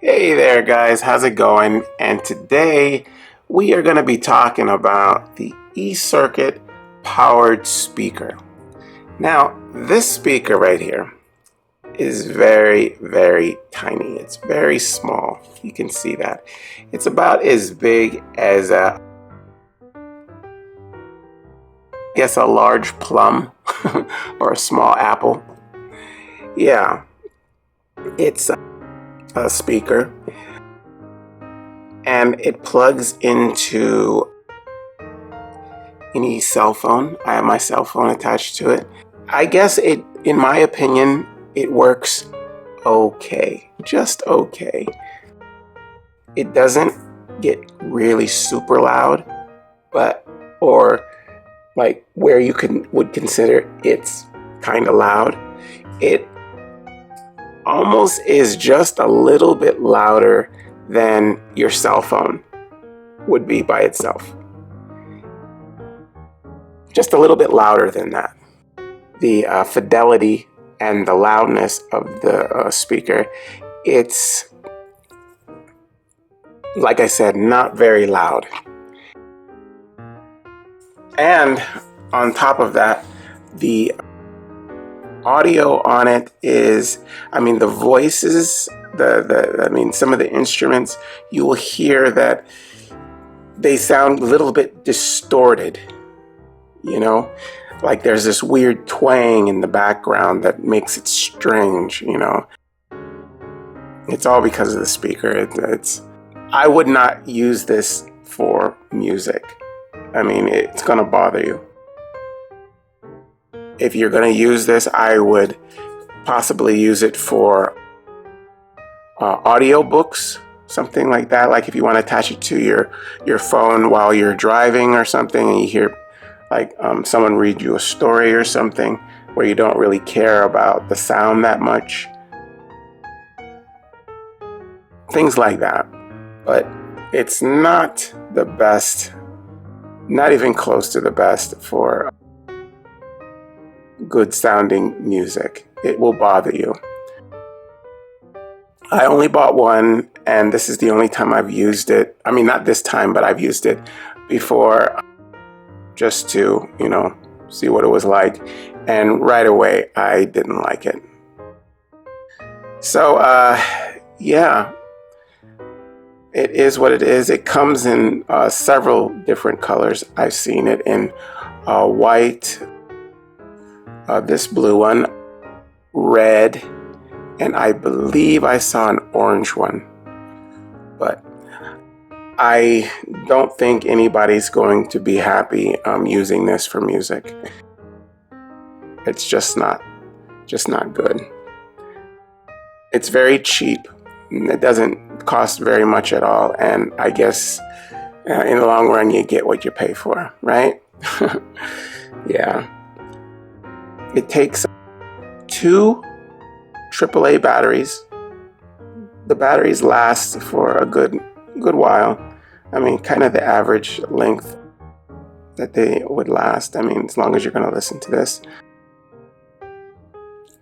Hey there, guys, how's it going? And today we are going to be talking about the E-Circuit powered speaker. Now, this speaker right here is very, very tiny. It's very small. You can see that. It's about as big as a large plum or a small apple. Yeah, it's a speaker. And it plugs into any cell phone. I have my cell phone attached to it. I guess in my opinion, it works okay, just okay. It doesn't get really super loud, or like where you would consider it's kind of loud. It almost is just a little bit louder than your cell phone would be by itself. Just a little bit louder than that. The fidelity and the loudness of the speaker, it's, like I said, not very loud. And on top of that, the audio on it is, the voices, some of the instruments, you will hear that they sound a little bit distorted, like there's this weird twang in the background that makes it strange, It's all because of the speaker. I would not use this for music. It's gonna bother you. If you're gonna use this, I would possibly use it for audio books, something like that. Like if you want to attach it to your phone while you're driving or something, and you hear someone read you a story or something where you don't really care about the sound that much. Things like that. But it's not the best, not even close to the best for good sounding music. It will bother you. I only bought one, and this is the only time I've used it. Not this time, but I've used it before just to, see what it was like. And right away, I didn't like it. So, yeah, it is what it is. It comes in several different colors. I've seen it in white, this blue one, red, and I believe I saw an orange one. But I don't think anybody's going to be happy using this for music. It's just not good. It's very cheap. It doesn't cost very much at all, and I guess in the long run you get what you pay for, right? Yeah. It takes 2 AAA batteries. The batteries last for a good while. Kind of the average length that they would last. As long as you're going to listen to this.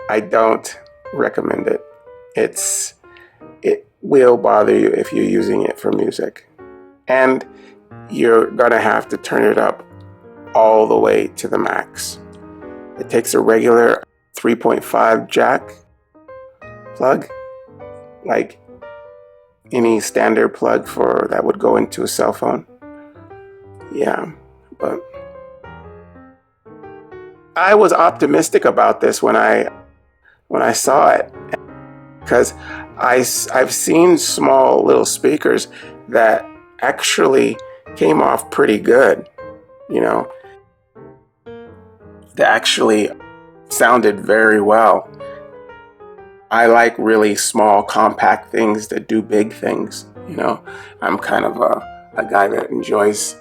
I don't recommend it. It will bother you if you're using it for music. And you're going to have to turn it up all the way to the max. It takes a regular 3.5 jack plug, like any standard plug that would go into a cell phone. Yeah, but I was optimistic about this when I saw it, because I've seen small little speakers that actually came off pretty good, They actually sounded very well. I like really small, compact things that do big things, I'm kind of a guy that enjoys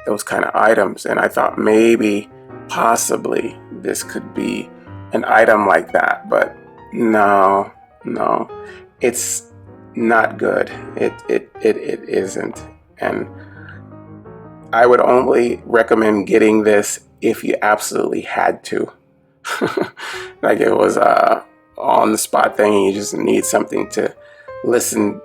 those kind of items, and I thought maybe, possibly, this could be an item like that, but no, it's not good. It isn't, and I would only recommend getting this if you absolutely had to. Like it was on the spot thing and you just need something to listen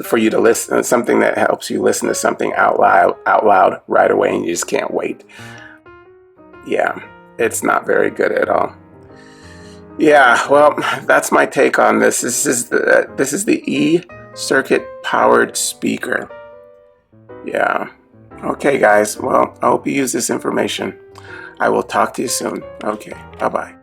for you to listen, something that helps you listen to something out loud right away, and you just can't wait. Yeah, it's not very good at all. Yeah, well, that's my take on this. This is the E-circuit powered speaker. Yeah. Okay, guys. Well, I hope you use this information. I will talk to you soon. Okay. Bye-bye.